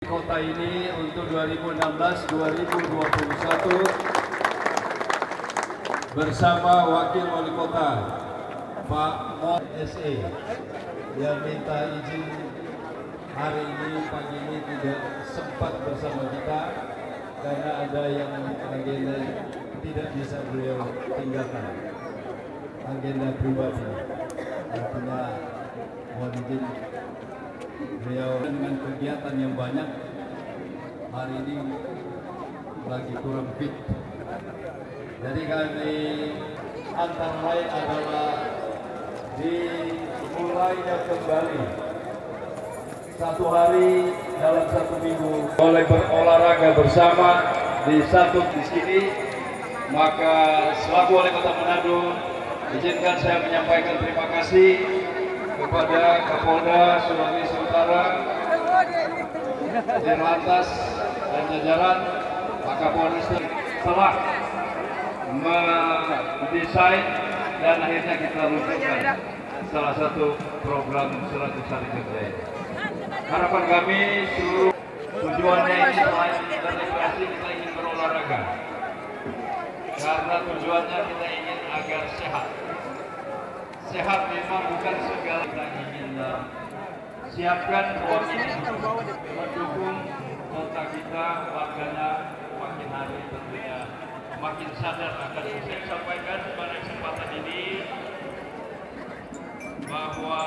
Kota ini untuk 2016-2021 bersama Wakil Wali Kota Pak Mon SE yang minta izin hari ini pagi ini tidak sempat bersama kita karena ada yang agenda tidak bisa beliau tinggalkan, agenda pribadi. Artinya mohon izin beliau dengan kegiatan yang banyak hari ini lagi kurang fit. Jadi kami antara lain adalah dimulainya kembali satu hari dalam satu minggu boleh berolahraga bersama di sini. Maka selaku Wali Kota Manado, izinkan saya menyampaikan terima kasih kepada Kapolda Sulawesi Utara, Dirlantas dan jajaran Pak Kapolres telah mendesain dan akhirnya kita luncurkan salah satu program 100 hari kerja ini. Harapan kami seluruh tujuannya ini selain rekreasi, kita ingin berolahraga karena tujuannya kita ingin agar sehat. Sehat memang bukan segala, kita ingin siapkan ruang ini mendukung kota kita, warganya makin hari tentunya makin sadar akan saya sampaikan pada kesempatan ini bahwa